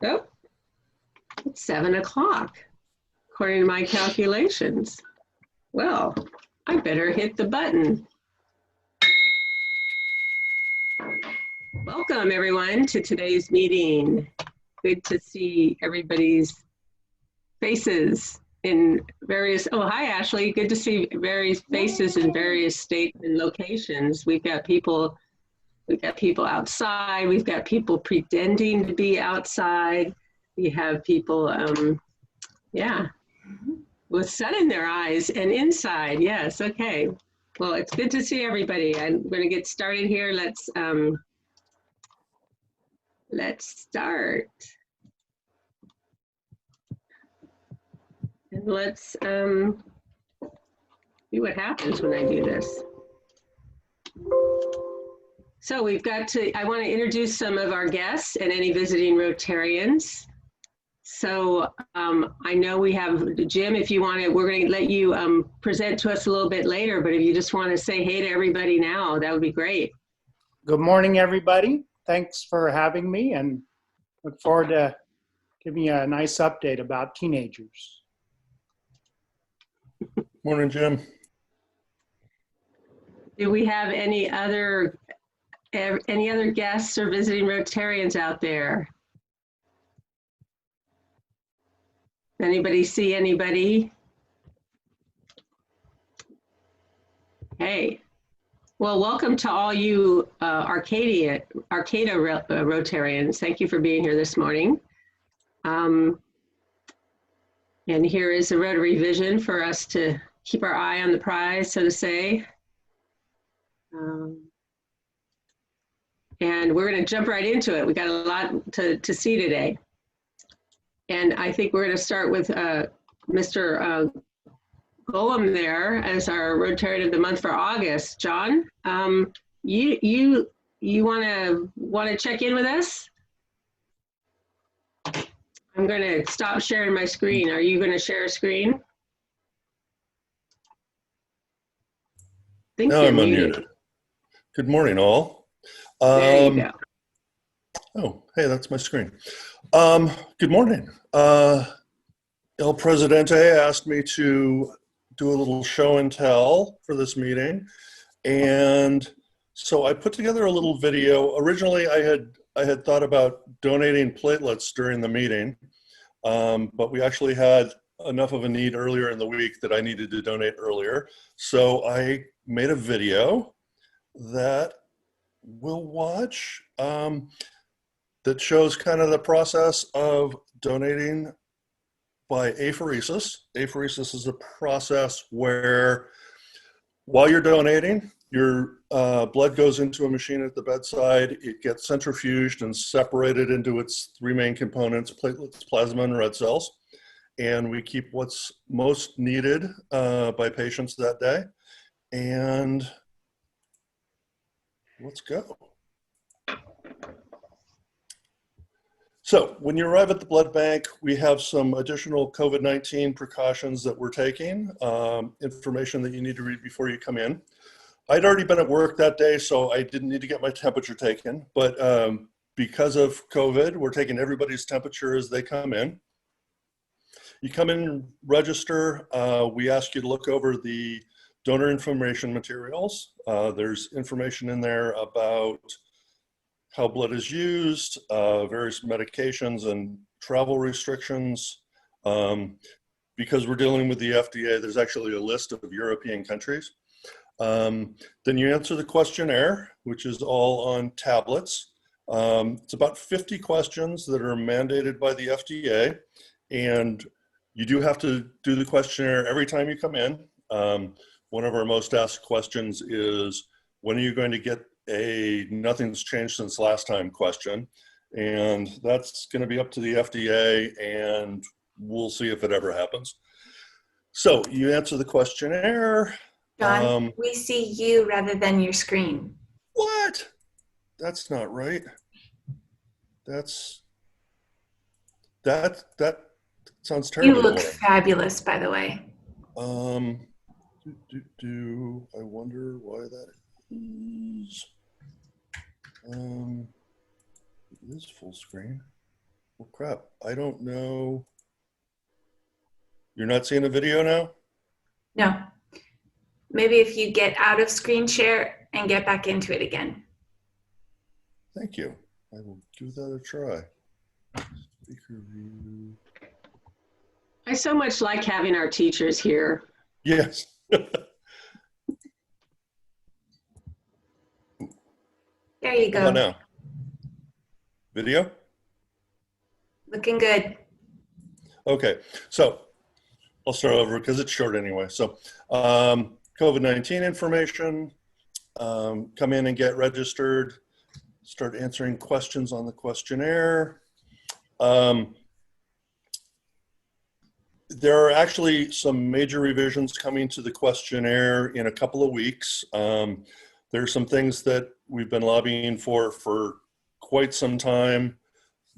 Oh, it's 7 o'clock, according to my calculations. Well, I better hit the button. Welcome, everyone, to today's meeting. Good to see everybody's faces in various, oh, hi, Ashley. Good to see various faces in various states and locations. We've got people outside. We've got people pretending to be outside. We have people, yeah, with sun in their eyes and inside. Yes, okay. Well, it's good to see everybody. I'm going to get started here. Let's start. And let's see what happens when I do this. So we've got I want to introduce some of our guests and any visiting Rotarians. So I know we have Jim, if you want to, we're going to let you present to us a little bit later, but if you just want to say hey to everybody now, that would be great. Good morning, everybody. Thanks for having me and look forward to giving you a nice update about teenagers. Morning, Jim. Do we have any other guests or visiting Rotarians out there? Anybody see anybody? Hey, well, welcome to all you Arcata Rotarians. Thank you for being here this morning. And here is a Rotary vision for us to keep our eye on the prize, so to say. And we're going to jump right into it. We got a lot to see today. And I think we're going to start with Mr. Gullam there as our Rotarian of the month for August. John, you want to check in with us? I'm going to stop sharing my screen. Are you going to share a screen? Now I'm unmuted. Good morning, all. There you go. Oh, hey, that's my screen. Good morning. El Presidente asked me to do a little show and tell for this meeting. And so I put together a little video. Originally, I had thought about donating platelets during the meeting, but we actually had enough of a need earlier in the week that I needed to donate earlier. So I made a video that we'll watch that shows kind of the process of donating by apheresis. Apheresis is a process where while you're donating, your blood goes into a machine at the bedside. It gets centrifuged and separated into its 3 main components: platelets, plasma, and red cells. And we keep what's most needed by patients that day. And let's go. So when you arrive at the blood bank, we have some additional COVID-19 precautions that we're taking, information that you need to read before you come in. I'd already been at work that day, so I didn't need to get my temperature taken. But because of COVID, we're taking everybody's temperature as they come in. You come in, register. We ask you to look over the donor information materials. There's information in there about how blood is used, various medications and travel restrictions. Because we're dealing with the FDA, there's actually a list of European countries. Then you answer the questionnaire, which is all on tablets. It's about 50 questions that are mandated by the FDA, and you do have to do the questionnaire every time you come in. One of our most asked questions is, when are you going to get a nothing's changed since last time question? And that's going to be up to the FDA, and we'll see if it ever happens. So you answer the questionnaire. John, we see you rather than your screen. What? That's not right. That sounds terrible. You look fabulous, by the way. I wonder why that is. It is full screen. crap. I don't know. You're not seeing a video now? No. Maybe if you get out of screen share and get back into it again. Thank you. I will give that a try. Speaker view. I so much like having our teachers here. Yes. There you How about go. now? Video? Looking good. Okay, so I'll start over because it's short anyway. So COVID-19 information, come in and get registered, start answering questions on the questionnaire. There are actually some major revisions coming to the questionnaire in a couple of weeks. There are some things that we've been lobbying for quite some time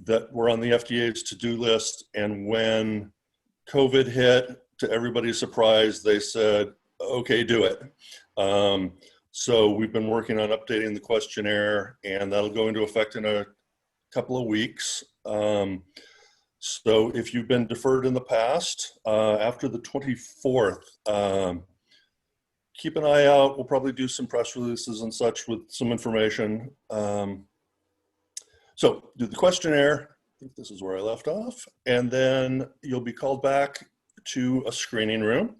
that were on the FDA's to-do list, and when COVID hit, to everybody's surprise, they said, okay, do it. So we've been working on updating the questionnaire, and that'll go into effect in a couple of weeks. So if you've been deferred in the past, after the 24th, keep an eye out. We'll probably do some press releases and such with some information. So do the questionnaire. I think this is where I left off. And then you'll be called back to a screening room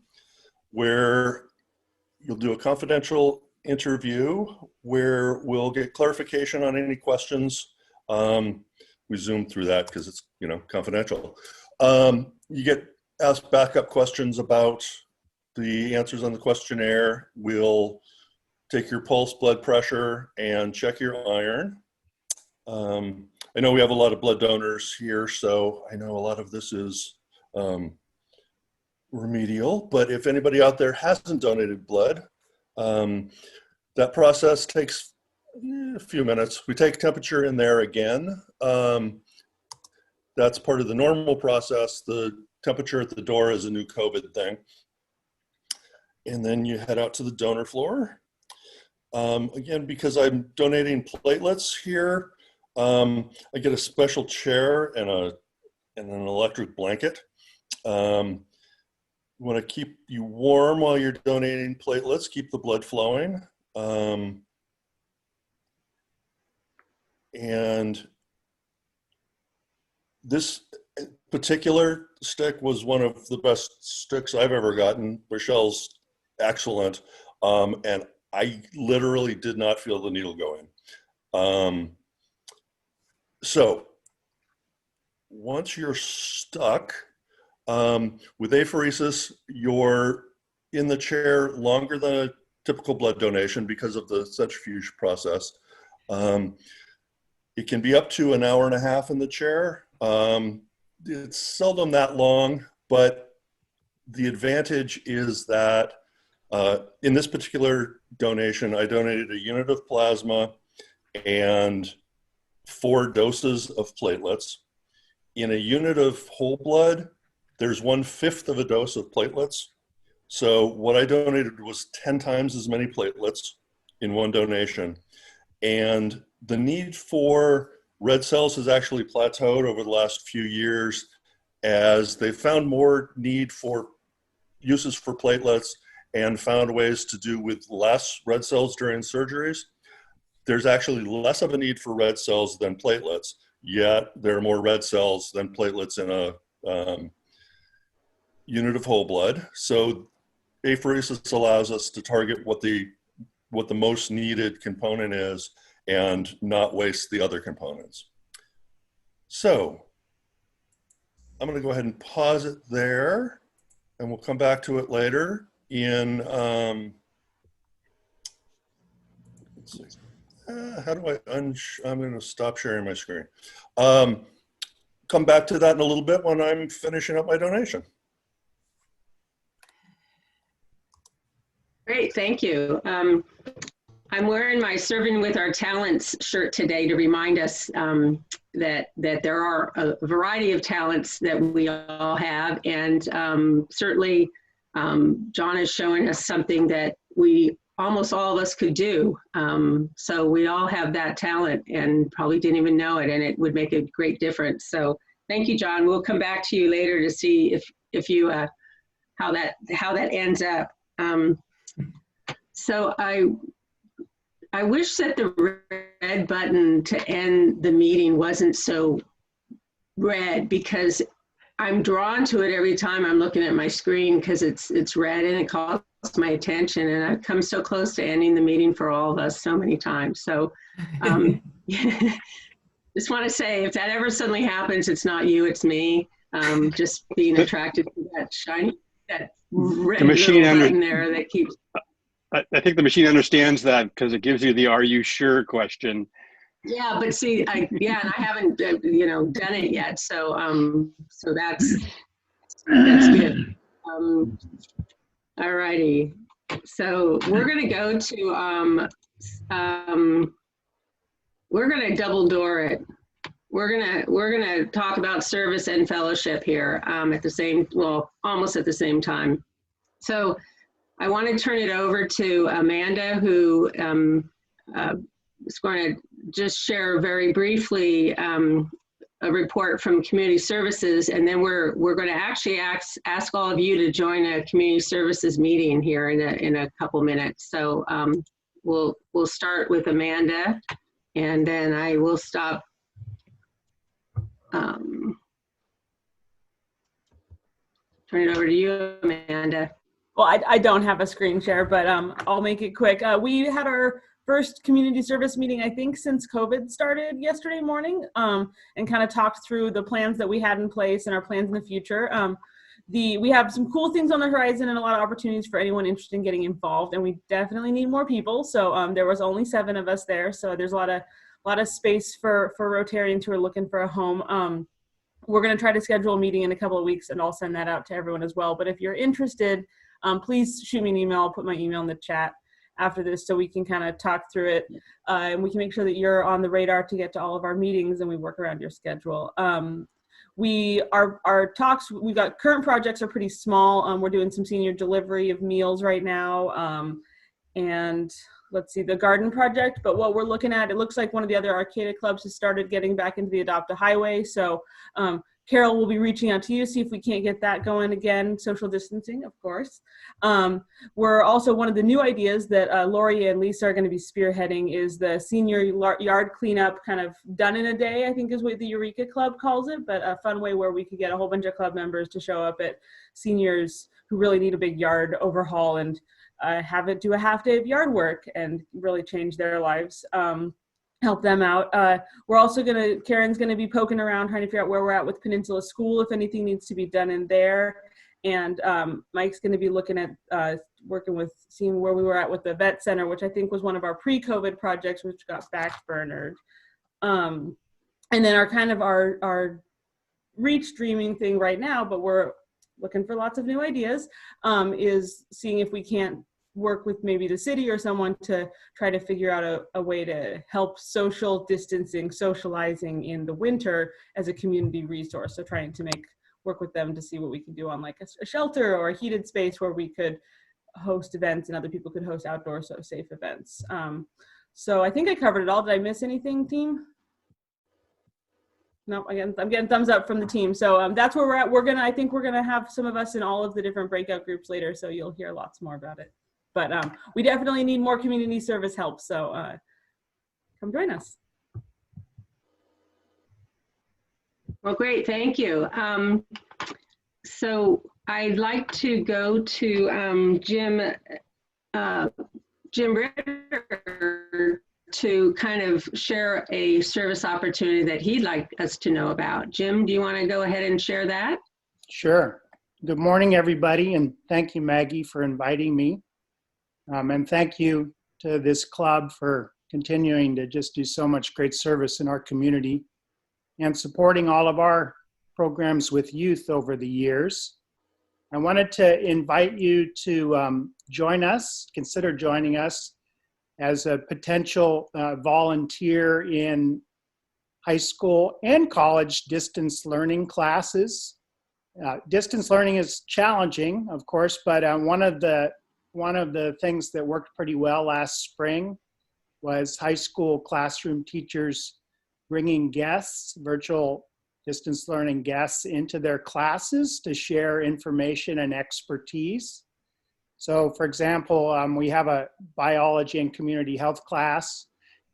where you'll do a confidential interview where we'll get clarification on any questions. We zoom through that because it's, you know, confidential. You get asked backup questions about the answers on the questionnaire. We'll take your pulse, blood pressure, and check your iron. I know we have a lot of blood donors here, so I know a lot of this is remedial, but if anybody out there hasn't donated blood, that process takes a few minutes. We take temperature in there again. That's part of the normal process. The temperature at the door is a new COVID thing. And then you head out to the donor floor. Again, because I'm donating platelets here, I get a special chair and an electric blanket. Want to keep you warm while you're donating platelets, keep the blood flowing. And this particular stick was one of the best sticks I've ever gotten. Michelle's excellent. And I literally did not feel the needle go in. So once you're stuck, with apheresis, you're in the chair longer than a typical blood donation because of the centrifuge process. It can be up to an hour and a half in the chair. It's seldom that long, but the advantage is that in this particular donation, I donated a unit of plasma and 4 doses of platelets. In a unit of whole blood, there's 1/5 of a dose of platelets. So what I donated was 10 times as many platelets in one donation. And the need for red cells has actually plateaued over the last few years as they found more need for uses for platelets and found ways to do with less red cells during surgeries. There's actually less of a need for red cells than platelets, yet there are more red cells than platelets in a unit of whole blood. So apheresis allows us to target what the most needed component is and not waste the other components. So I'm going to go ahead and pause it there, and we'll come back to it later in, let's see, how do I, I'm going to stop sharing my screen. Come back to that in a little bit when I'm finishing up my donation. Great, thank you. I'm wearing my Serving with Our Talents shirt today to remind us that there are a variety of talents that we all have, and certainly John is showing us something that almost all of us could do. So we all have that talent and probably didn't even know it, and it would make a great difference. So Thank you, John. We'll come back to you later to see if you how that ends up. So I wish that the red button to end the meeting wasn't so red, because I'm drawn to it every time I'm looking at my screen, because it's red and it calls my attention, and I've come so close to ending the meeting for all of us so many times. So just want to say, if that ever suddenly happens, it's not you, it's me. Just being attracted to that shiny, that red little button there that keeps. I think the machine understands that, because it gives you the "Are you sure?" question. Yeah, but see, and I haven't, done it yet. So, so that's good. All righty. So we're gonna go to, we're gonna double door it. We're gonna talk about service and fellowship here at the same, well, almost at the same time. So I want to turn it over to Amanda, who is going to just share very briefly a report from Community Services, and then we're going to actually ask all of you to join a Community Services meeting here in a couple minutes. So we'll start with Amanda, and then I will stop. Turn it over to you, Amanda. Well, I don't have a screen share, but I'll make it quick. We had our first community service meeting, I think, since COVID started yesterday morning, and kind of talked through the plans that we had in place and our plans in the future. We have some cool things on the horizon and a lot of opportunities for anyone interested in getting involved, and we definitely need more people. So there was only 7 of us there, so there's a lot of space for Rotarians who are looking for a home. We're going to try to schedule a meeting in a couple of weeks, and I'll send that out to everyone as well. But if you're interested, please shoot me an email. I'll put my email in the chat after this so we can kind of talk through it, and we can make sure that you're on the radar to get to all of our meetings, and we work around your schedule. Our talks, we've got current projects are pretty small. We're doing some senior delivery of meals right now, and let's see, the garden project. But what we're looking at, it looks like one of the other Arcata clubs has started getting back into the Adopt a Highway. So Carol will be reaching out to you to see if we can't get that going again, social distancing, of course. We're also, one of the new ideas that Lori and Lisa are going to be spearheading is the senior yard cleanup, kind of done in a day, I think is what the Eureka Club calls it, but a fun way where we could get a whole bunch of club members to show up at seniors who really need a big yard overhaul and have it do a half day of yard work and really change their lives. Help them out. We're also Karen's gonna be poking around trying to figure out where we're at with Peninsula School, if anything needs to be done in there. And Mike's gonna be looking at working with, seeing where we were at with the vet center, which I think was one of our pre-COVID projects, which got backburnered. And then our reach streaming thing right now, but we're looking for lots of new ideas, is seeing if we can't work with maybe the city or someone to try to figure out a way to help social distancing, socializing in the winter as a community resource. So trying to work with them to see what we can do on like a shelter or a heated space where we could host events and other people could host outdoor safe events. So I think I covered it all. Did I miss anything, team? No, again, I'm getting thumbs up from the team. So that's where we're at. I think we're gonna have some of us in all of the different breakout groups later, so you'll hear lots more about it. But we definitely need more community service help, so come join us. Well, great, thank you. So I'd like to go to Jim Ritter to kind of share a service opportunity that he'd like us to know about. Jim, do you want to go ahead and share that? Sure. Good morning, everybody, and thank you, Maggie, for inviting me. And thank you to this club for continuing to just do so much great service in our community and supporting all of our programs with youth over the years. I wanted to invite you to join us, consider joining us as a potential volunteer in high school and college distance learning classes. Distance learning is challenging, of course, but one of the things that worked pretty well last spring was high school classroom teachers bringing guests, virtual distance learning guests into their classes to share information and expertise. So for example, we have a biology and community health class,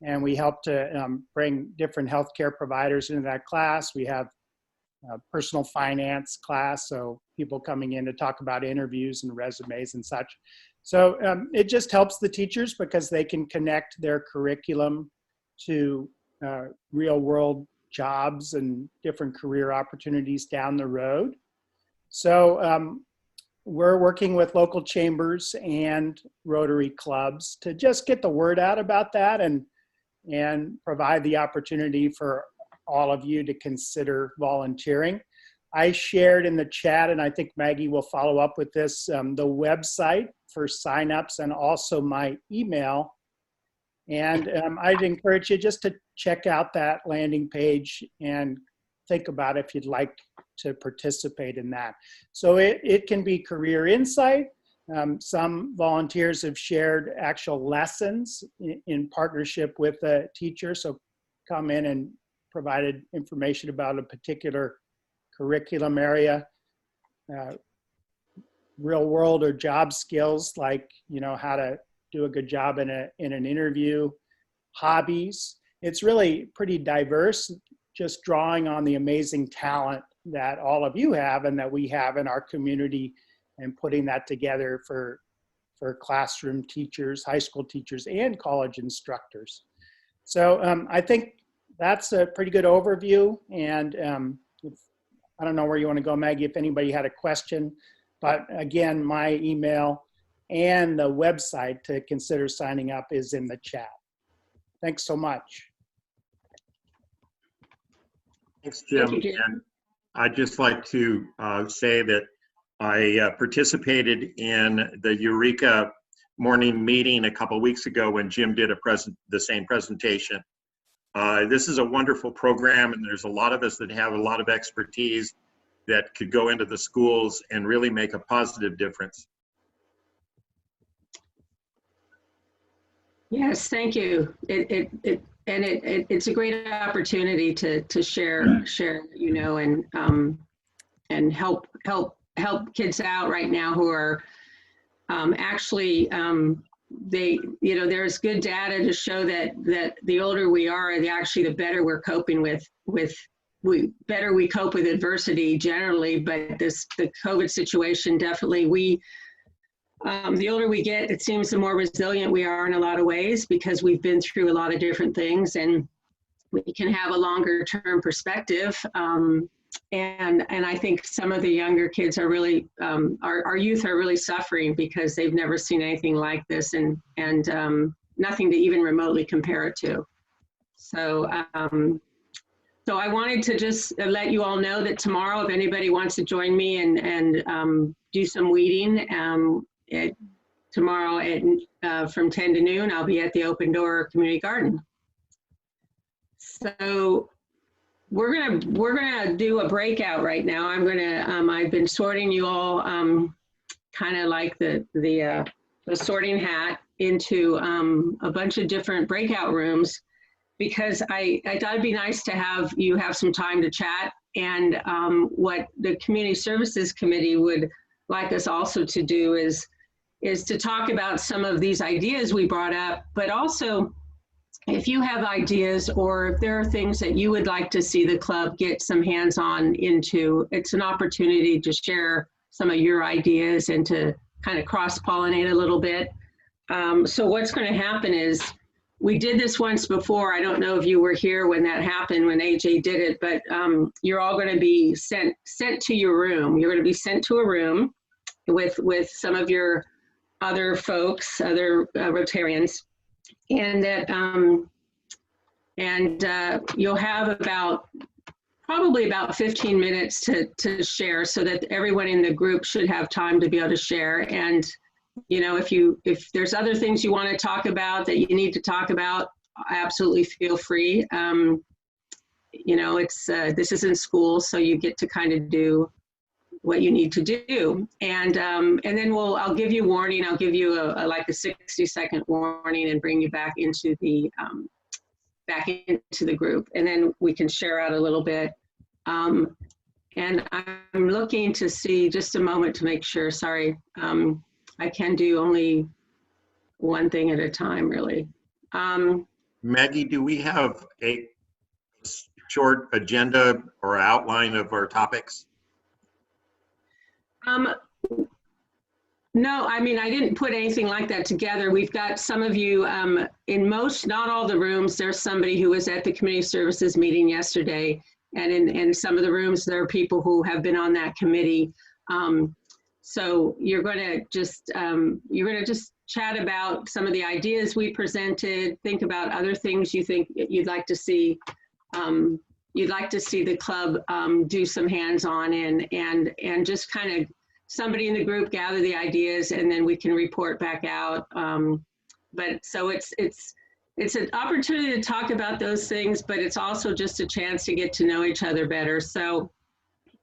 and we help to bring different healthcare providers into that class. We have a personal finance class, so people coming in to talk about interviews and resumes and such. So it just helps the teachers because they can connect their curriculum to real world jobs and different career opportunities down the road. So we're working with local chambers and Rotary clubs to just get the word out about that and provide the opportunity for all of you to consider volunteering. I shared in the chat, and I think Maggie will follow up with this, the website for signups and also my email. And I'd encourage you just to check out that landing page and think about if you'd like to participate in that. So it can be career insight. Some volunteers have shared actual lessons in partnership with a teacher. So come in and provided information about a particular curriculum area, real world or job skills like, you know, how to do a good job in an interview, hobbies. It's really pretty diverse, just drawing on the amazing talent that all of you have and that we have in our community, and putting that together for classroom teachers, high school teachers, and college instructors. So I think that's a pretty good overview. And I don't know where you want to go, Maggie, if anybody had a question, but again, my email and the website to consider signing up is in the chat. Thanks so much. Thanks, Jim. Thank you, Jim. And I'd just like to say that I participated in the Eureka morning meeting a couple of weeks ago when Jim did the same presentation. This is a wonderful program, and there's a lot of us that have a lot of expertise that could go into the schools and really make a positive difference. Yes, thank you. It's a great opportunity to share, you know, and help kids out right now who are actually you know, there's good data to show that the older we are, the better we're coping with better we cope with adversity generally, but the COVID situation definitely, the older we get, it seems the more resilient we are in a lot of ways because we've been through a lot of different things and we can have a longer term perspective. And I think some of the younger kids are really, our youth are really suffering because they've never seen anything like this and nothing to even remotely compare it to. So, so I wanted to just let you all know that tomorrow, if anybody wants to join me and do some weeding, tomorrow from 10 to noon, I'll be at the Open Door Community Garden. So we're gonna do a breakout right now. I've been sorting you all kind of like the sorting hat into a bunch of different breakout rooms, because I thought it'd be nice to have you have some time to chat. And what the Community Services Committee would like us also to do is to talk about some of these ideas we brought up, but also if you have ideas or if there are things that you would like to see the club get some hands-on into, it's an opportunity to share some of your ideas and to kind of cross-pollinate a little bit. So what's going to happen is, we did this once before. I don't know if you were here when that happened, when AJ did it, but you're all going to be sent to your room. You're going to be sent to a room with some of your other folks, other Rotarians, and that you'll have probably about 15 minutes to share, so that everyone in the group should have time to be able to share. And you know, if there's other things you want to talk about that you need to talk about, absolutely feel free. You know, this isn't school, so you get to kind of do what you need to do. And then I'll give you warning. I'll give you like a 60-second warning and bring you back into the group, and then we can share out a little bit. And I'm looking to see, just a moment to make sure, sorry. I can do only one thing at a time, really. Maggie, do we have a short agenda or outline of our topics? No, I mean, I didn't put anything like that together. We've got some of you in most, not all the rooms, there's somebody who was at the community services meeting yesterday. And in some of the rooms, there are people who have been on that committee. So you're going to just chat about some of the ideas we presented, think about other things you think you'd like to see. You'd like to see the club do some hands-on and just kind of somebody in the group gather the ideas, and then we can report back out. But so it's an opportunity to talk about those things, but it's also just a chance to get to know each other better. So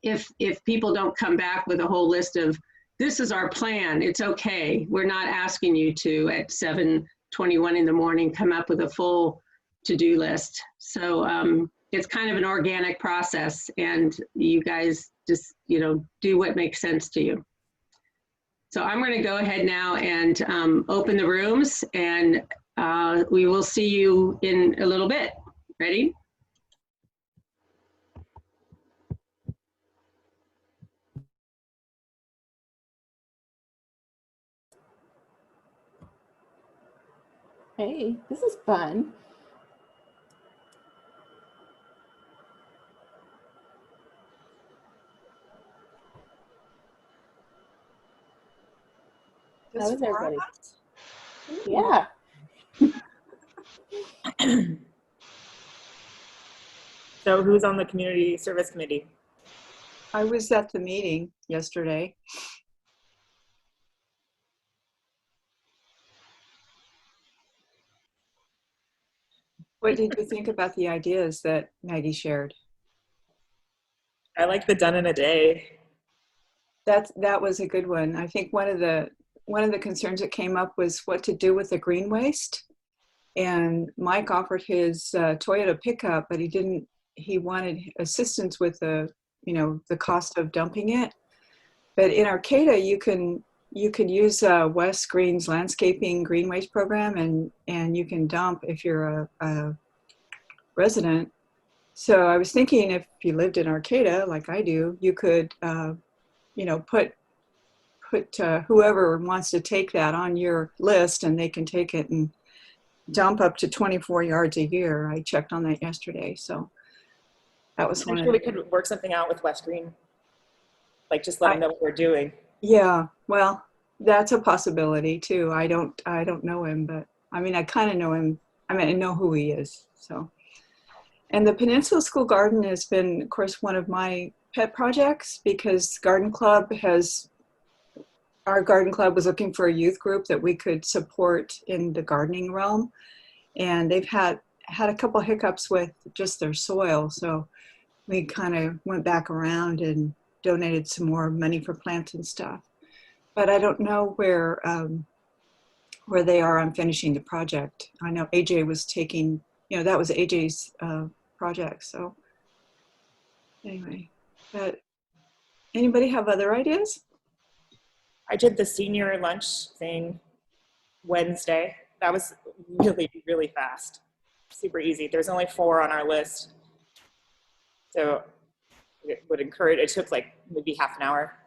if people don't come back with a whole list of, this is our plan, it's okay. We're not asking you to, at 7:21 in the morning, come up with a full to-do list. So it's kind of an organic process, and you guys just, do what makes sense to you. So I'm going to go ahead now and open the rooms, and we will see you in a little bit. Ready? Hey, this is fun. How is everybody? Yeah. So who's on the community service committee? I was at the meeting yesterday. What did you think about the ideas that Maggie shared? I like the done in a day. That was a good one. I think one of the concerns that came up was what to do with the green waste. And Mike offered his Toyota pickup, but he wanted assistance with the cost of dumping it. But in Arcata, you can use Wes Green's landscaping green waste program, and you can dump if you're a resident. So I was thinking, if you lived in Arcata like I do, you could put whoever wants to take that on your list, and they can take it and dump up to 24 yards a year. I checked on that yesterday, so that was one. I'm sure we could work something out with Wes Green, like just let him know what we're doing. Yeah, well, that's a possibility too. I don't know him, but I mean, I kind of know him. I mean, I know who he is. So, and the Peninsula School Garden has been, of course, one of my pet projects, because our garden club was looking for a youth group that we could support in the gardening realm, and they've had a couple hiccups with just their soil. So we kind of went back around and donated some more money for plants and stuff. But I don't know where they are on finishing the project. I know AJ was taking, that was AJ's project. So anyway, but anybody have other ideas? I did the senior lunch thing Wednesday. That was really, really fast. Super easy. There's only 4 on our list. So it would encourage, it took like maybe half an hour.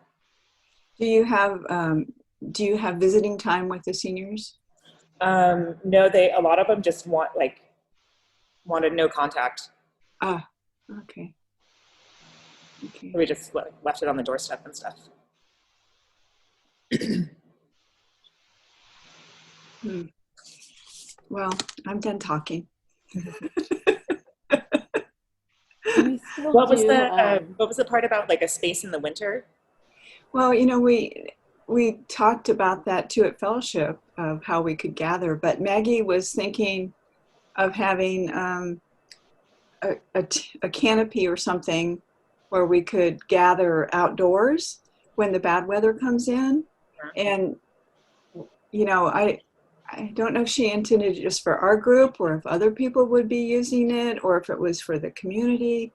Do you have visiting time with the seniors? No, a lot of them just wanted no contact. Ah, okay. We just left it on the doorstep and stuff. Well, I'm done talking. What was the part about like a space in the winter? Well, we talked about that too at fellowship, of how we could gather, but Maggie was thinking of having a canopy or something where we could gather outdoors when the bad weather comes in. And I don't know if she intended it just for our group, or if other people would be using it, or if it was for the community.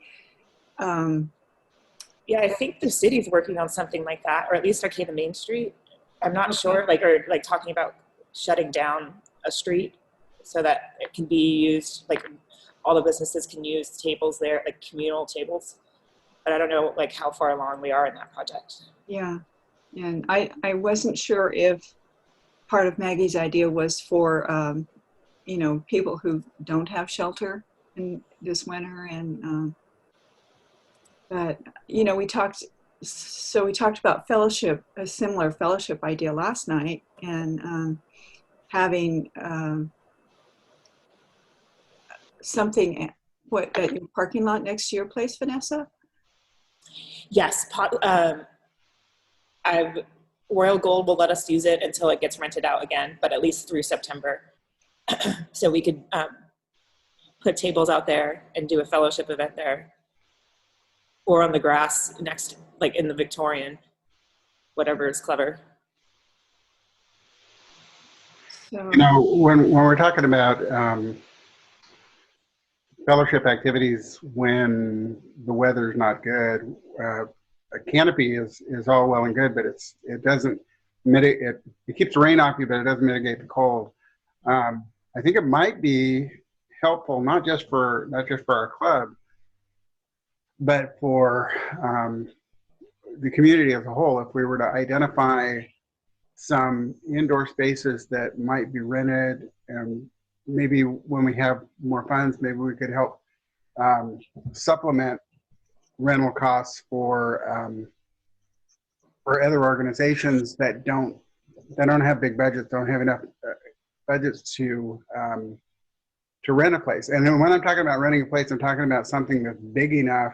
Yeah, I think the city's working on something like that, or at least Arcata Main Street. I'm not sure, or talking about shutting down a street so that it can be used, like all the businesses can use tables there, like communal tables. But I don't know how far along we are in that project. Yeah, and I wasn't sure if part of Maggie's idea was for, people who don't have shelter in this winter, and but we talked about fellowship, a similar fellowship idea last night, and having something at your parking lot next to your place, Vanessa? Yes, Royal Gold will let us use it until it gets rented out again, but at least through September. So we could put tables out there and do a fellowship event there, or on the grass next, in the Victorian, whatever is clever. So, when we're talking about fellowship activities when the weather's not good, a canopy is all well and good, but it doesn't mitigate. It keeps the rain off you, but it doesn't mitigate the cold. I think it might be helpful not just for our club, but for the community as a whole, if we were to identify some indoor spaces that might be rented, and maybe when we have more funds, maybe we could help supplement rental costs for other organizations that don't have big budgets, don't have enough budgets to rent a place. And then when I'm talking about renting a place, I'm talking about something that's big enough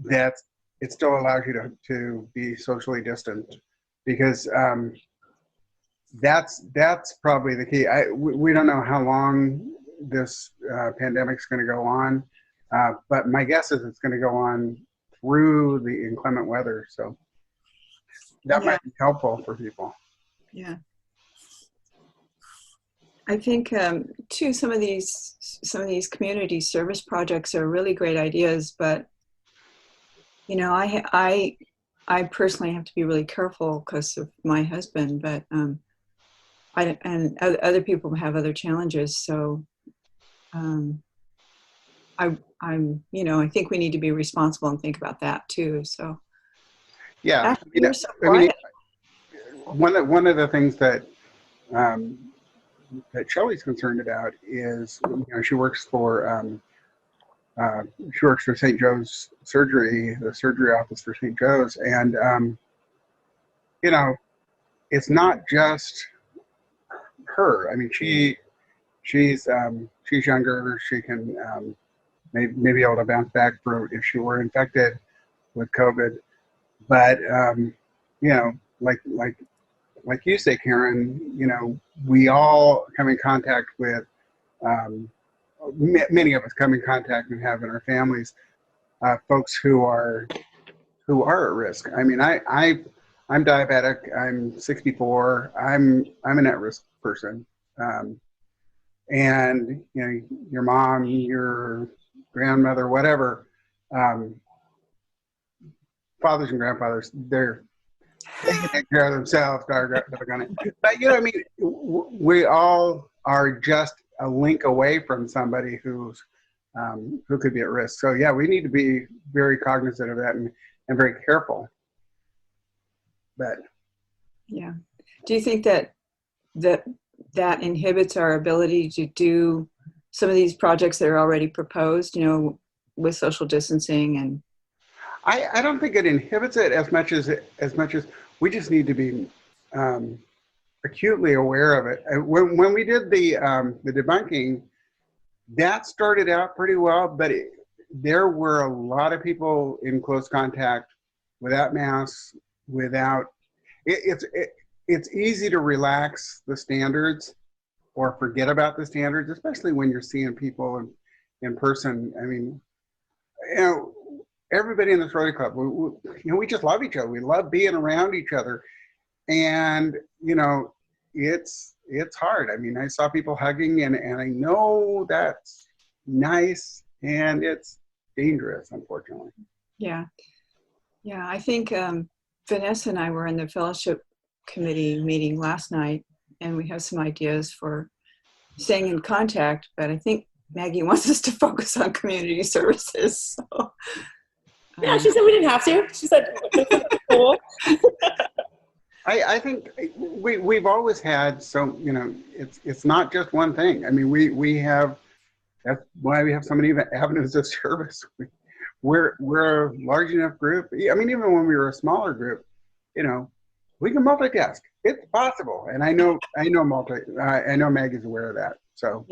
that it still allows you to be socially distant, because that's probably the key. We don't know how long this pandemic's going to go on, but my guess is it's going to go on through the inclement weather. So that might be helpful for people. Yeah. I think too, some of these community service projects are really great ideas, but I personally have to be really careful because of my husband, but and other people have other challenges. So I think we need to be responsible and think about that too. So yeah, you're so quiet. One of the things that that Shelley's concerned about is, she works for St. Joe's Surgery, the surgery office for St. Joe's, and it's not just her. I mean, she's younger. She can maybe be able to bounce back if she were infected with COVID. But like you say, Karen, we all come in contact with, many of us come in contact and have in our families folks who are at risk. I mean, I'm diabetic. I'm 64. I'm an at-risk person, and your mom, your grandmother, whatever, fathers and grandfathers, they can take care of themselves. But we all are just a link away from somebody who could be at risk. So yeah, we need to be very cognizant of that and very careful. But yeah, do you think that inhibits our ability to do some of these projects that are already proposed, with social distancing? And I don't think it inhibits it as much as we just need to be acutely aware of it. When we did the debunking, that started out pretty well, but there were a lot of people in close contact without masks, it's easy to relax the standards or forget about the standards, especially when you're seeing people in person. I mean, everybody in this Rotary Club, we just love each other. We love being around each other, and it's hard. I mean, I saw people hugging, and I know that's nice, and it's dangerous, unfortunately. Yeah. Yeah. I think Vanessa and I were in the fellowship committee meeting last night, and we have some ideas for staying in contact, but I think Maggie wants us to focus on community services. So, Yeah, she said we didn't have to. She said, cool. I think we've always had so, you know, it's not just one thing. I mean, we have, that's why we have so many avenues of service. We're a large enough group. I mean, even when we were a smaller group, you know, we can multitask. It's possible, and I know Maggie's aware of that. So,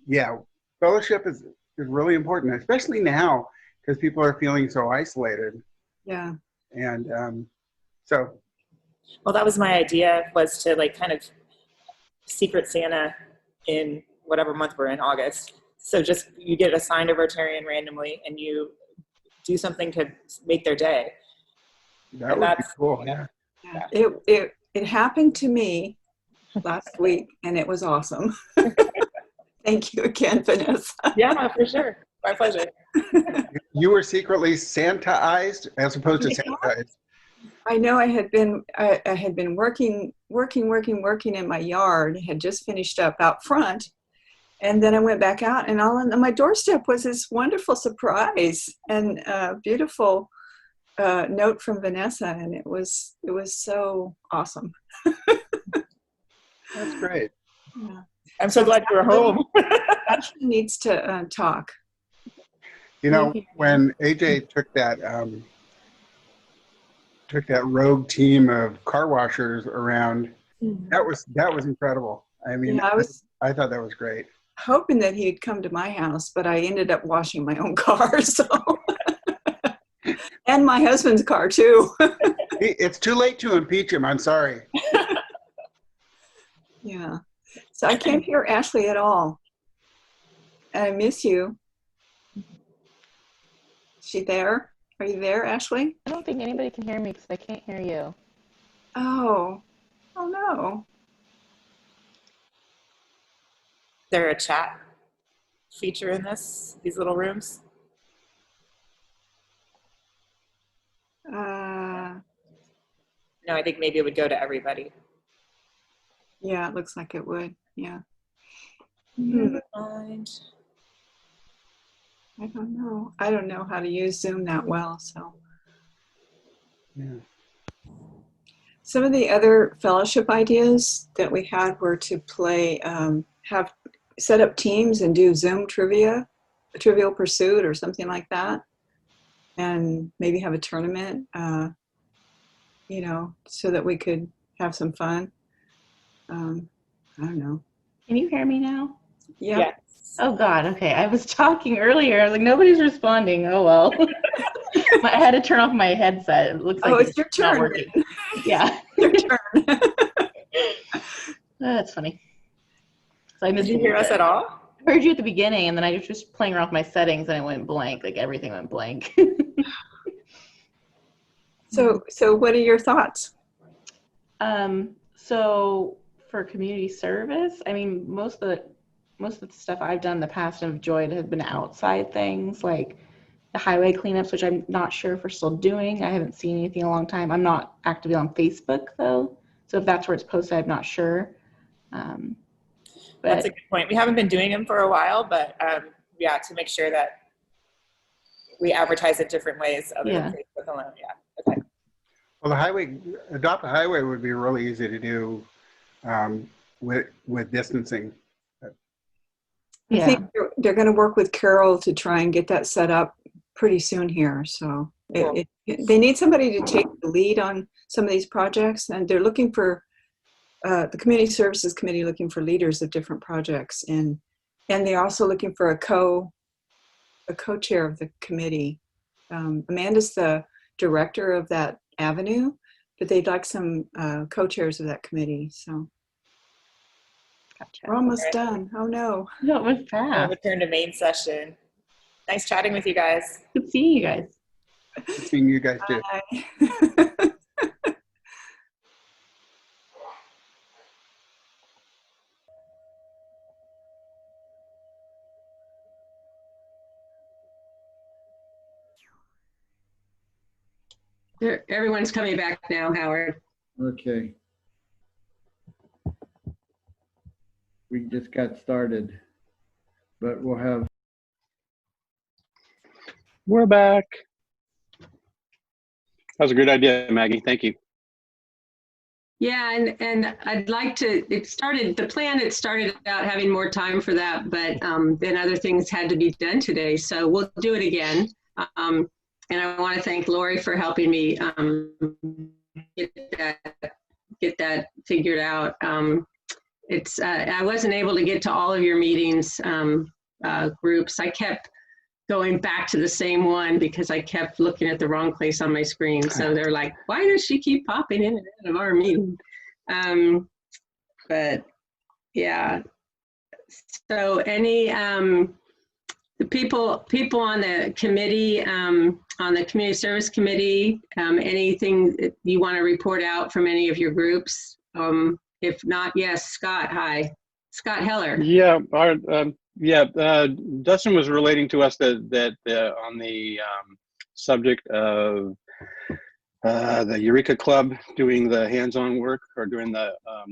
yeah, fellowship is really important, especially now because people are feeling so isolated. Yeah. And so. Well, that was my idea, was to like kind of secret Santa in whatever month we're in, August. So just you get assigned a Rotarian randomly and you do something to make their day. That would be cool. Yeah. It happened to me last week, and it was awesome. Thank you again, Vanessa. Yeah, for sure. My pleasure. You were secretly Santa-ized as opposed to sanitized. I know I had been working in my yard, had just finished up out front. And then I went back out, and all on my doorstep was this wonderful surprise and beautiful note from Vanessa, and it was so awesome. That's great. Yeah. I'm so glad you were home. Ashley needs to talk. You know, when AJ took that rogue team of car washers around, that was incredible. I mean, Yeah, I thought that was great. Hoping that he'd come to my house, but I ended up washing my own car, so and my husband's car too. It's too late to impeach him. I'm sorry. Yeah, so I can't hear Ashley at all. I miss you. Is she there? Are you there, Ashley? I don't think anybody can hear me because I can't hear you. Oh no. Is there a chat feature in these little rooms? No, I think maybe it would go to everybody. Yeah, it looks like it would. Yeah. Never mind. I don't know. I don't know how to use Zoom that well, so. Yeah. Some of the other fellowship ideas that we had were to play, set up teams and do Zoom trivia, a Trivial Pursuit or something like that, and maybe have a tournament, you know, so that we could have some fun. I don't know. Can you hear me now? Yeah. Yes. Oh God, okay. I was talking earlier. I was like, nobody's responding. Oh well. I had to turn off my headset. It looks like it's your turn. not working. Yeah. Your turn. That's funny. So I Did you hear us at all? I heard you at the beginning, and then I was just playing around with my settings, and it went blank. Like everything went blank. So what are your thoughts? So for community service, I mean, most of the stuff I've done in the past and enjoyed have been outside things, like the highway cleanups, which I'm not sure if we're still doing. I haven't seen anything in a long time. I'm not actively on Facebook though, so if that's where it's posted, I'm not sure. But that's a good point. We haven't been doing them for a while, but yeah, to make sure that we advertise it different ways other than Facebook alone. Yeah. Okay. Well, adopt a highway would be really easy to do with distancing. I think they're going to work with Carol to try and get that set up pretty soon here. So they need somebody to take the lead on some of these projects, and they're looking for the Community Services Committee looking for leaders of different projects, and they're also looking for a co-chair of the committee. Amanda's the director of that avenue, but they'd like some co-chairs of that committee. So we're almost done. Oh no. No, it went fast. We'll return to main session. Nice chatting with you guys. Good seeing you guys. Good seeing you guys too. Bye. Everyone's coming back now, Howard. Okay. We just got started, but we'll have. We're back. That was a good idea, Maggie. Thank you. Yeah, and I'd like to, it started out having more time for that, but then other things had to be done today. So we'll do it again. And I want to thank Lori for helping me get that figured out. I wasn't able to get to all of your meetings groups. I kept going back to the same one because I kept looking at the wrong place on my screen. So they're like, why does she keep popping in and out of our meeting? But yeah, so any, the people on the committee, on the community service committee, anything that you want to report out from any of your groups? If not, yes, Scott, hi. Scott Heller. Yeah, Dustin was relating to us that on the subject of the Eureka Club doing the hands-on work or doing the I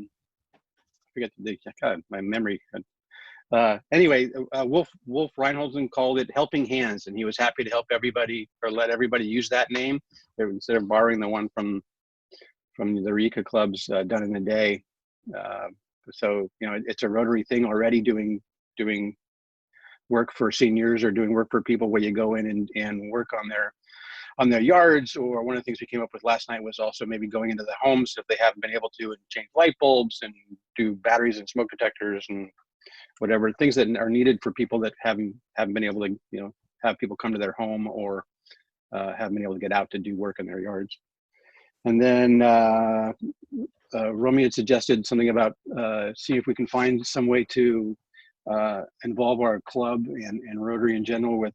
forget God, my memory. Anyway, Wolf Reinholdsen called it Helping Hands, and he was happy to help everybody or let everybody use that name instead of borrowing the one from the Eureka Clubs done in a day. So it's a Rotary thing already, doing work for seniors or doing work for people where you go in and work on their yards. Or one of the things we came up with last night was also maybe going into the homes if they haven't been able to, and change light bulbs and do batteries and smoke detectors and whatever things that are needed for people that haven't been able to have people come to their home or haven't been able to get out to do work in their yards. And then Romy had suggested something about see if we can find some way to involve our club and Rotary in general with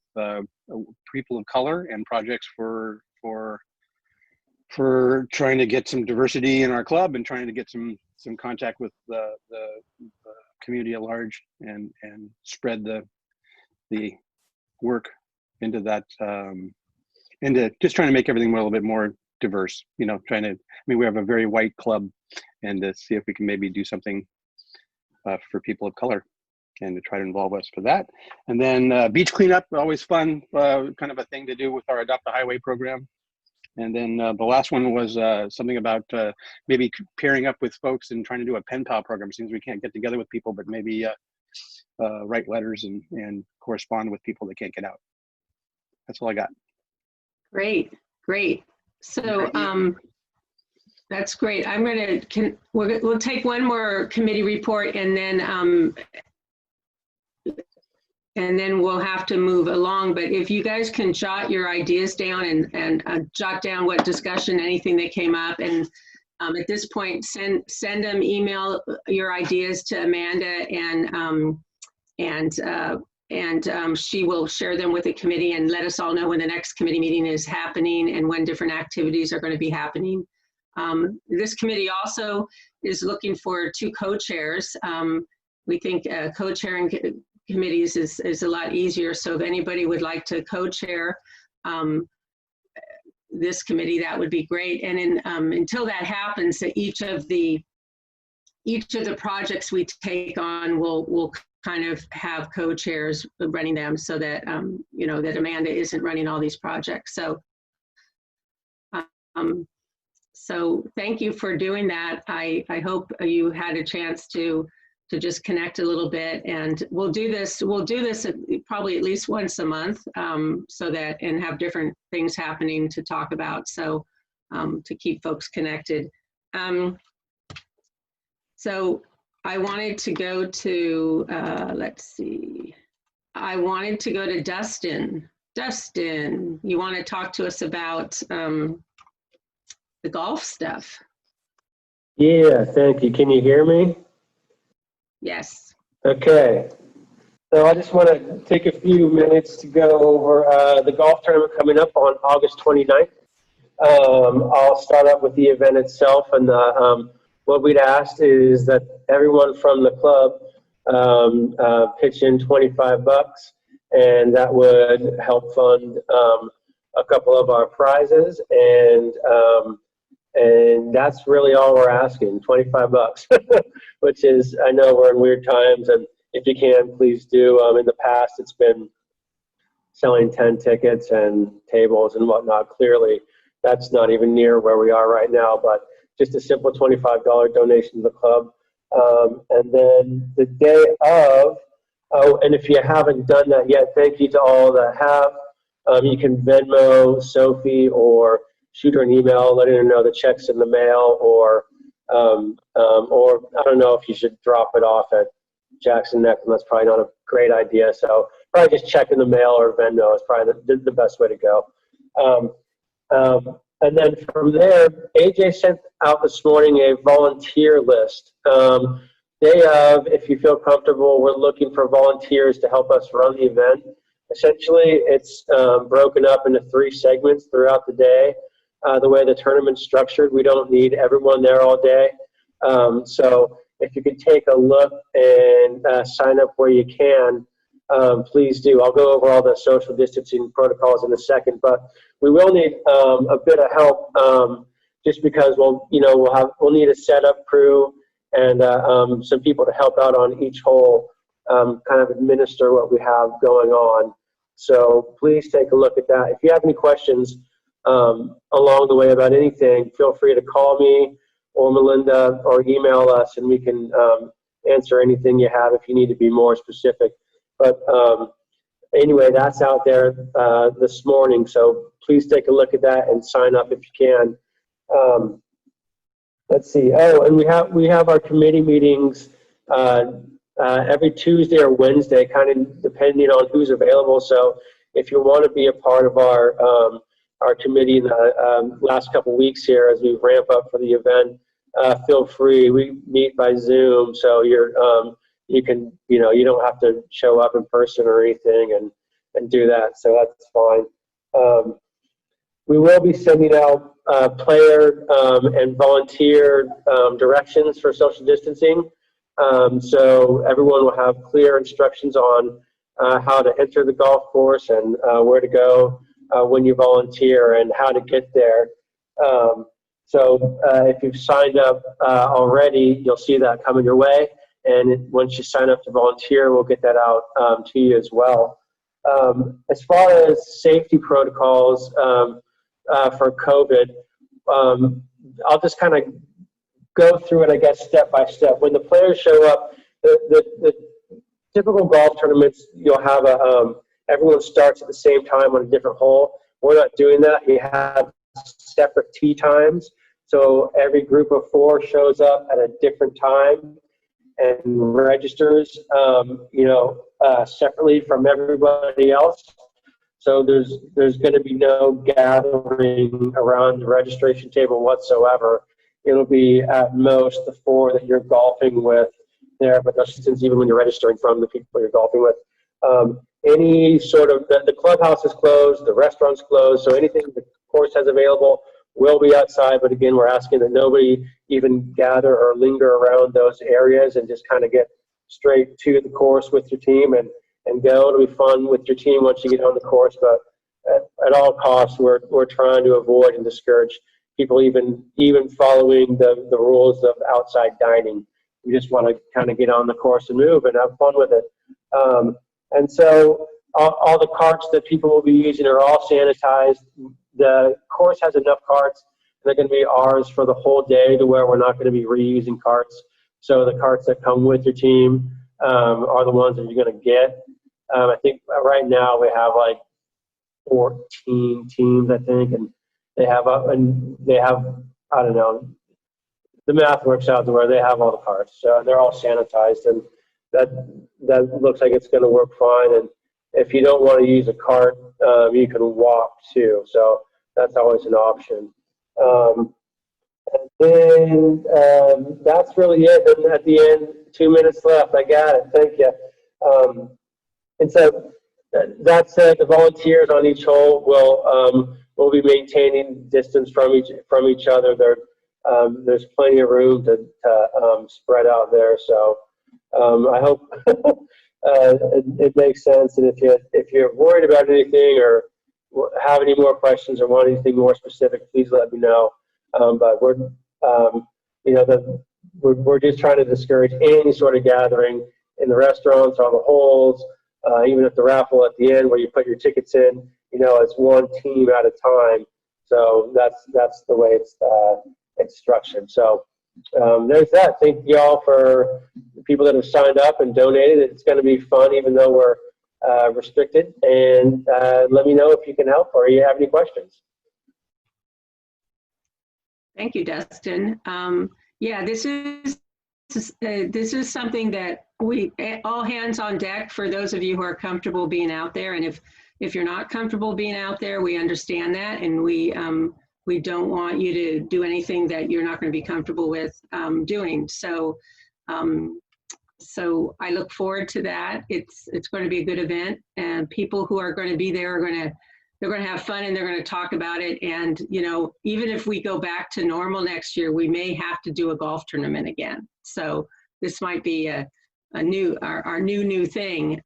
people of color and projects for trying to get some diversity in our club and trying to get some contact with the community at large and spread the work into that into just trying to make everything a little bit more diverse, we have a very white club, and to see if we can maybe do something for people of color and to try to involve us for that. And then beach cleanup, always fun, kind of a thing to do with our Adopt a Highway program. And then the last one was something about maybe pairing up with folks and trying to do a pen pal program. It seems we can't get together with people, but maybe write letters and correspond with people that can't get out. That's all I got. Great. So that's great. We'll take one more committee report and then we'll have to move along. But if you guys can jot your ideas down and jot down what discussion, anything that came up, and at this point, send them, email your ideas to Amanda, and she will share them with the committee and let us all know when the next committee meeting is happening and when different activities are going to be happening. This committee also is looking for 2 co-chairs. We think co-chairing committees is a lot easier. So if anybody would like to co-chair this committee, that would be great. And until that happens, each of the projects we take on will kind of have co-chairs running them, so that that Amanda isn't running all these projects. So thank you for doing that. I hope you had a chance to just connect a little bit, and we'll do this probably at least once a month, so that, and have different things happening to talk about, so to keep folks connected. So I wanted to go to, let's see, I wanted to go to Dustin. Dustin, you want to talk to us about the golf stuff? Yeah, thank you. Can you hear me? Yes. Okay. So I just want to take a few minutes to go over the golf tournament coming up on August 29th. I'll start up with the event itself, and what we'd asked is that everyone from the club pitch in $25, and that would help fund a couple of our prizes, and that's really all we're asking, 25 bucks, which is, I know we're in weird times, and if you can, please do. In the past, it's been selling 10 tickets and tables and whatnot. Clearly, that's not even near where we are right now, but just a simple $25 donation to the club. And then the day of, oh, and if you haven't done that yet, thank you to all that have. You can Venmo Sophie or shoot her an email letting her know the check's in the mail, or I don't know if you should drop it off at Jackson Neck, and that's probably not a great idea. So probably just check in the mail or Venmo is probably the best way to go. And then from there, AJ sent out this morning a volunteer list. Day of, if you feel comfortable, we're looking for volunteers to help us run the event. Essentially, it's broken up into 3 segments throughout the day. The way the tournament's structured, we don't need everyone there all day. So if you could take a look and sign up where you can, please do. I'll go over all the social distancing protocols in a second, but we will need a bit of help just because we'll need a setup crew and some people to help out on each hole, kind of administer what we have going on. So please take a look at that. If you have any questions along the way about anything, feel free to call me or Melinda or email us, and we can answer anything you have if you need to be more specific. But anyway, that's out there this morning, so please take a look at that and sign up if you can. Let's see. Oh, and we have our committee meetings every Tuesday or Wednesday, kind of depending on who's available. So if you want to be a part of our committee in the last couple weeks here as we ramp up for the event, feel free. We meet by Zoom, so you can, you don't have to show up in person or anything and do that, so that's fine. We will be sending out player and volunteer directions for social distancing, so everyone will have clear instructions on how to enter the golf course and where to go when you volunteer and how to get there. So if you've signed up already, you'll see that coming your way. And once you sign up to volunteer, we'll get that out to you as well. As far as safety protocols for COVID, I'll just kind of go through it, I guess, step by step. When the players show up, the typical golf tournaments, you'll have everyone starts at the same time on a different hole. We're not doing that. You have separate tee times. So every group of 4 shows up at a different time and registers, separately from everybody else. So there's going to be no gathering around the registration table whatsoever. It'll be at most the 4 that you're golfing with there, but that's since even when you're registering from the people you're golfing with. Any sort of, the clubhouse is closed, the restaurant's closed, so anything the course has available will be outside, but again, we're asking that nobody even gather or linger around those areas and just kind of get straight to the course with your team and go. It'll be fun with your team once you get on the course, but at all costs, we're trying to avoid and discourage people even following the rules of outside dining. We just want to kind of get on the course and move and have fun with it. And so all the carts that people will be using are all sanitized. The course has enough carts. They're going to be ours for the whole day to where we're not going to be reusing carts. So the carts that come with your team are the ones that you're going to get. I think right now we have like 14 teams, I think, and they have, I don't know, the math works out to where they have all the carts. So they're all sanitized, and that looks like it's going to work fine. And if you don't want to use a cart, you can walk too. So that's always an option. And then that's really it. And at the end, 2 minutes left. I got it. Thank you. And so that said, the volunteers on each hole will be maintaining distance from each other. There's plenty of room to spread out there. So I hope it makes sense. And if you're worried about anything or have any more questions or want anything more specific, please let me know. But we're, you know, we're just trying to discourage any sort of gathering in the restaurants, on the halls, even at the raffle at the end where you put your tickets in. You know, it's one team at a time. So that's the way it's structured. So there's that. Thank you all for the people that have signed up and donated. It's going to be fun, even though we're restricted. And let me know if you can help or you have any questions. Thank you, Dustin. Yeah, this is something that we all hands on deck for those of you who are comfortable being out there. And if you're not comfortable being out there, we understand that, and we don't want you to do anything that you're not going to be comfortable with doing. So so I look forward to that. It's going to be a good event, and people who are going to be there are they're going to have fun, and they're going to talk about it. And, you know, even if we go back to normal next year, we may have to do a golf tournament again. So this might be our new thing,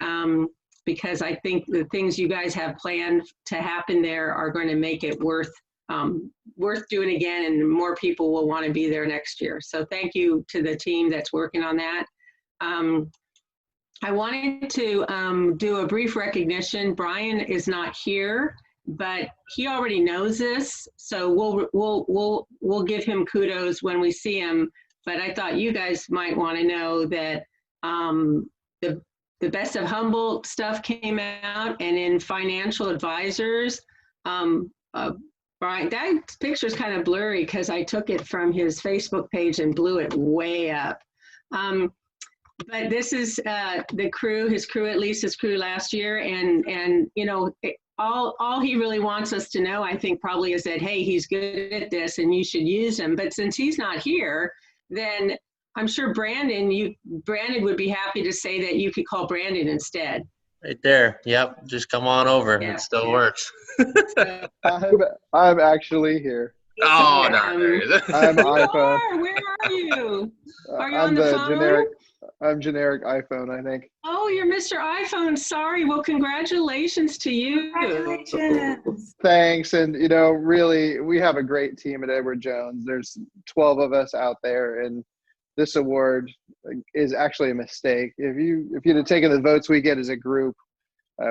because I think the things you guys have planned to happen there are going to make it worth doing again, and more people will want to be there next year. So thank you to the team that's working on that. I wanted to do a brief recognition. Brian is not here, but he already knows this, so we'll give him kudos when we see him. But I thought you guys might want to know that the Best of Humboldt stuff came out, and in financial advisors, Brian, that picture's kind of blurry because I took it from his Facebook page and blew it way up. But this is the crew, his crew, at least his crew last year. And you know, all he really wants us to know, I think, probably is that, hey, he's good at this and you should use him. But since he's not here, then I'm sure Brandon would be happy to say that you could call Brandon instead. Right there. Yep. Just come on over. Yeah, it still works. I'm actually here. Oh, no, there he is. I'm iPhone. Where are you? Are you I'm on the phone? I'm generic iPhone, I think. Oh, you're Mr. iPhone. Sorry. Well, congratulations to you. Congratulations. Thanks. And, you know, really, we have a great team at Edward Jones. There's 12 of us out there, and this award is actually a mistake. If you'd have taken the votes we get as a group,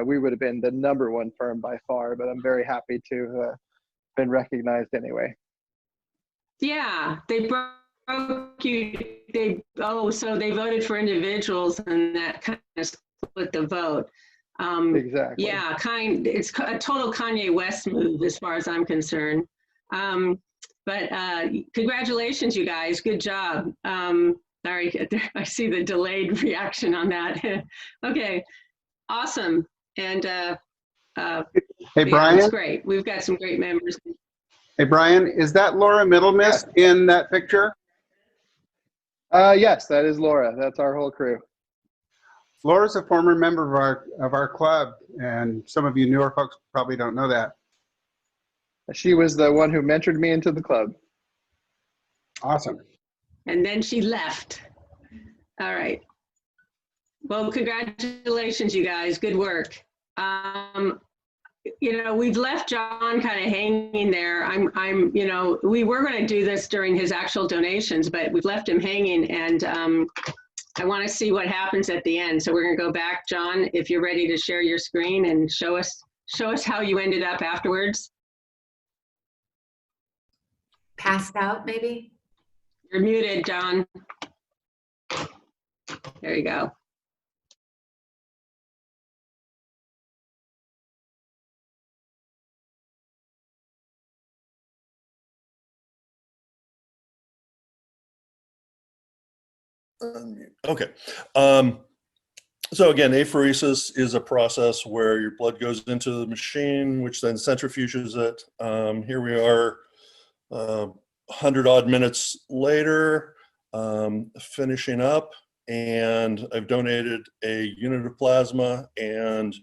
we would have been the #1 firm by far, but I'm very happy to have been recognized anyway. Yeah, they broke you. So they voted for individuals, and that kind of split the vote. Exactly. Yeah, it's a total Kanye West move as far as I'm concerned. But congratulations, you guys. Good job. Sorry, I see the delayed reaction on that. Okay, awesome. And hey, Brian. That's great. We've got some great members. Hey, Brian, is that Laura Middlemist in that picture? Yes, that is Laura. That's our whole crew. Laura's a former member of our club, and some of you newer folks probably don't know that. She was the one who mentored me into the club. Awesome. And then she left. All right. Well, congratulations, you guys. Good work. You know, we've left John kind of hanging there. You know, we were going to do this during his actual donations, but we've left him hanging, and I want to see what happens at the end. So we're going to go back, John, if you're ready to share your screen and show us how you ended up afterwards. Passed out, maybe? You're muted, John. There you go. Okay. So again, apheresis is a process where your blood goes into the machine, which then centrifuges it. Here we are 100 odd minutes later, finishing up, and I've donated a unit of plasma and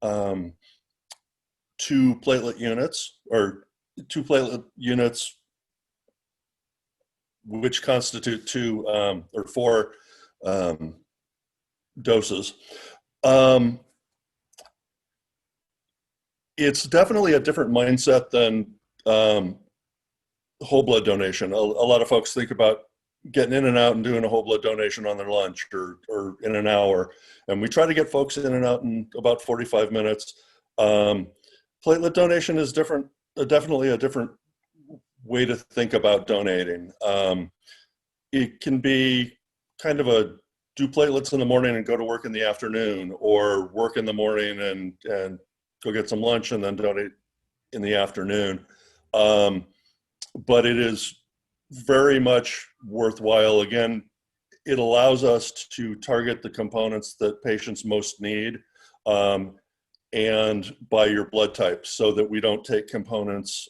2 platelet units, which constitute 2 or 4 doses. it's definitely a different mindset than whole blood donation. A lot of folks think about getting in and out and doing a whole blood donation on their lunch or in an hour. And we try to get folks in and out in about 45 minutes. Platelet donation is different, definitely a different way to think about donating. It can be kind of a do platelets in the morning and go to work in the afternoon, or work in the morning and go get some lunch and then donate in the afternoon. But it is very much worthwhile. Again, it allows us to target the components that patients most need, and by your blood type, so that we don't take components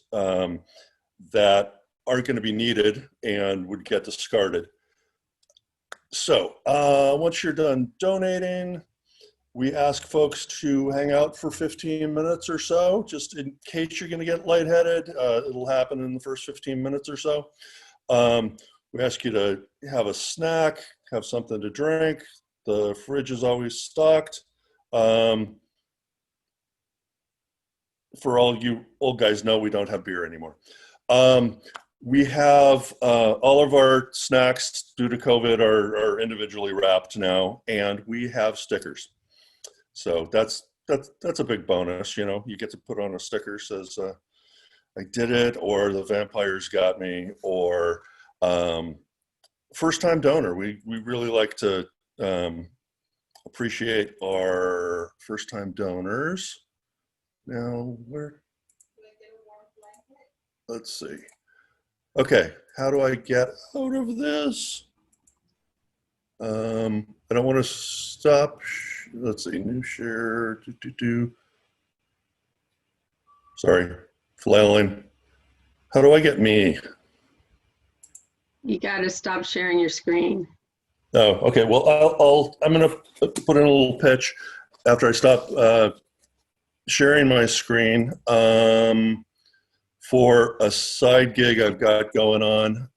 that aren't going to be needed and would get discarded. So once you're done donating, we ask folks to hang out for 15 minutes or so, just in case you're going to get lightheaded. It'll happen in the first 15 minutes or so. We ask you to have a snack, have something to drink. The fridge is always stocked. For all you old guys know, we don't have beer anymore. We have all of our snacks due to COVID are individually wrapped now, and we have stickers. So that's a big bonus. You know, you get to put on a sticker says I did it, or the vampires got me, or first time donor. We really like to appreciate our first time donors. Now let's see. Okay, how do I get out of this? I don't want to stop. Let's see, new share. Sorry, flailing. How do I get me? You got to stop sharing your screen. Oh, okay. Well, I'm going to put in a little pitch after I stop sharing my screen. For a side gig I've got going on.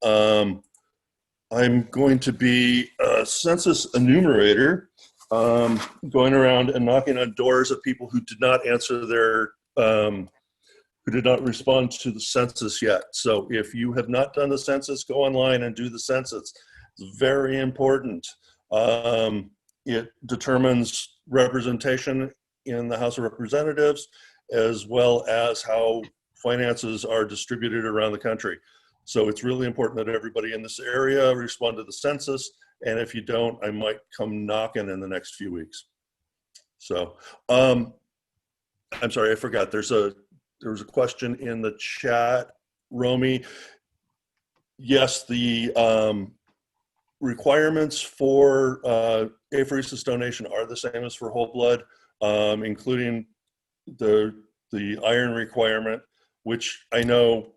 I'm going to be a census enumerator, going around and knocking on doors of people who did not answer their, who did not respond to the census yet. So if you have not done the census, go online and do the census. It's very important. It determines representation in the House of Representatives, as well as how finances are distributed around the country. So it's really important that everybody in this area respond to the census. And if you don't, I might come knocking in the next few weeks. So I'm sorry, I forgot. There was a question in the chat, Romy. Yes, the requirements for apheresis donation are the same as for whole blood, including the iron requirement, which I know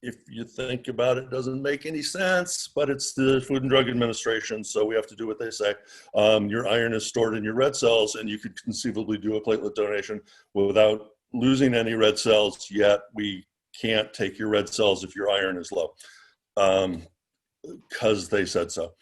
if you think about it doesn't make any sense, but it's the Food and Drug Administration, so we have to do what they say. Your iron is stored in your red cells, and you could conceivably do a platelet donation without losing any red cells, yet we can't take your red cells if your iron is low, because they said so.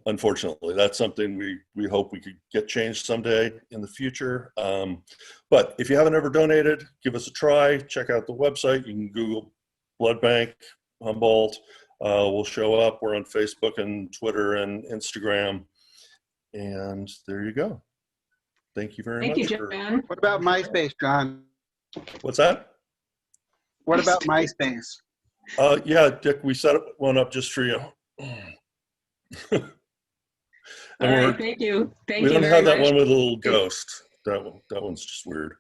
Unfortunately, that's something we hope we could get changed someday in the future. But if you haven't ever donated, give us a try. Check out the website. You can Google Blood Bank Humboldt. We'll show up. We're on Facebook and Twitter and Instagram. And there you go. Thank you very much. Thank you, John. What about MySpace, John? What's that? What about MySpace? Yeah, Dick, we set one up just for you. All right, thank you. Thank we you don't very have that much. one with a little ghost. That one's just weird.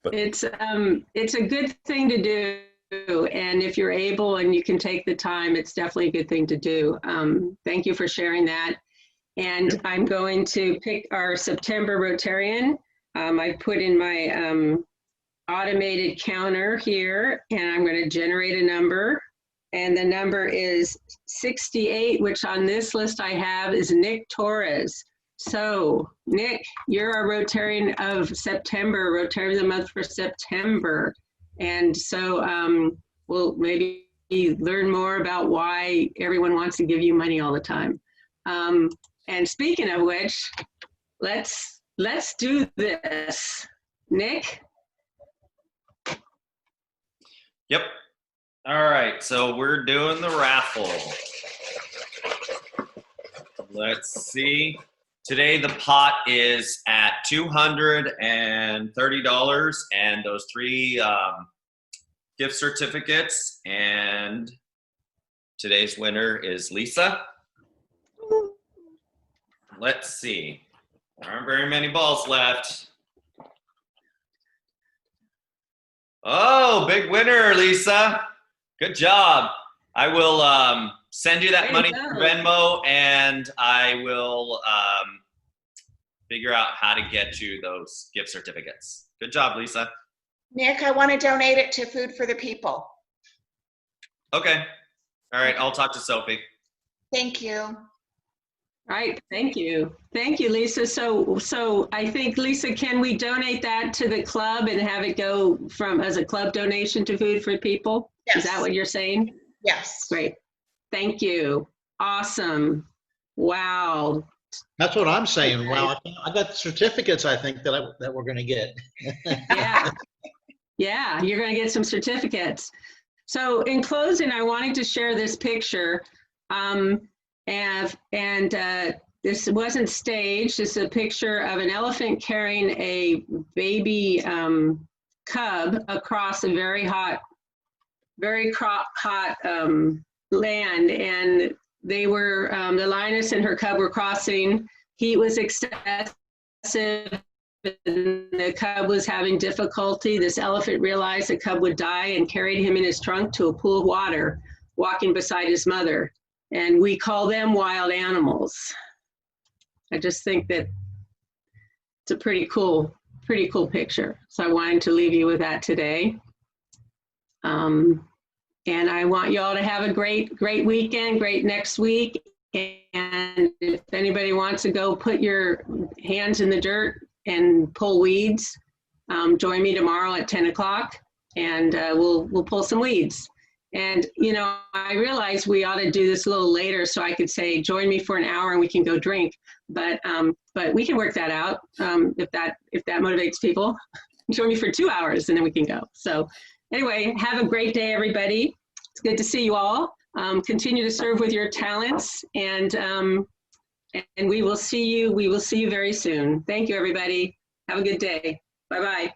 But it's a good thing to do, and if you're able and you can take the time, it's definitely a good thing to do. Thank you for sharing that. And yep. I'm going to pick our September Rotarian. I put in my automated counter here, and I'm going to generate a number. And the number is 68, which on this list I have is Nick Torres. So Nick, you're our Rotarian of September, Rotarian of the month for September. And so we'll maybe learn more about why everyone wants to give you money all the time. And speaking of which, let's do this. Nick, Yep. All right, so we're doing the raffle. Let's see. Today the pot is at $230, and those 3 gift certificates. And today's winner is Lisa. Let's see. There aren't very many balls left. Oh, big winner, Lisa. Good job. I will send you that money through Venmo, and I will figure out how to get you those gift certificates. Good job, Lisa. Nick, I want to donate it to Food for the People. Okay. All right, I'll talk to Sophie. Thank you. All right, thank you. Thank you, Lisa. So I think, Lisa, can we donate that to the club and have it go as a club donation to Food for People? Yes. Is that what you're saying? Yes. Great. Thank you. Awesome. Wow. That's what I'm saying. Wow, I got certificates, I think, that we're going to get. Yeah. Yeah, you're going to get some certificates. So in closing, I wanted to share this picture. This wasn't staged. It's a picture of an elephant carrying a baby cub across a very hot land. And they were, the lioness and her cub were crossing. Heat was excessive. The cub was having difficulty. This elephant realized the cub would die and carried him in his trunk to a pool of water, walking beside his mother. And we call them wild animals. I just think that it's a pretty cool picture. So I wanted to leave you with that today. And I want you all to have a great weekend, great next week. And if anybody wants to go put your hands in the dirt and pull weeds, join me tomorrow at 10 o'clock and we'll pull some weeds. And, you know, I realize we ought to do this a little later so I could say, join me for an hour and we can go drink. But we can work that out if that motivates people. Join me for 2 hours and then we can go. So anyway, have a great day, everybody. It's good to see you all. Continue to serve with your talents, and we will see you very soon. Thank you, everybody. Have a good day. Bye-bye.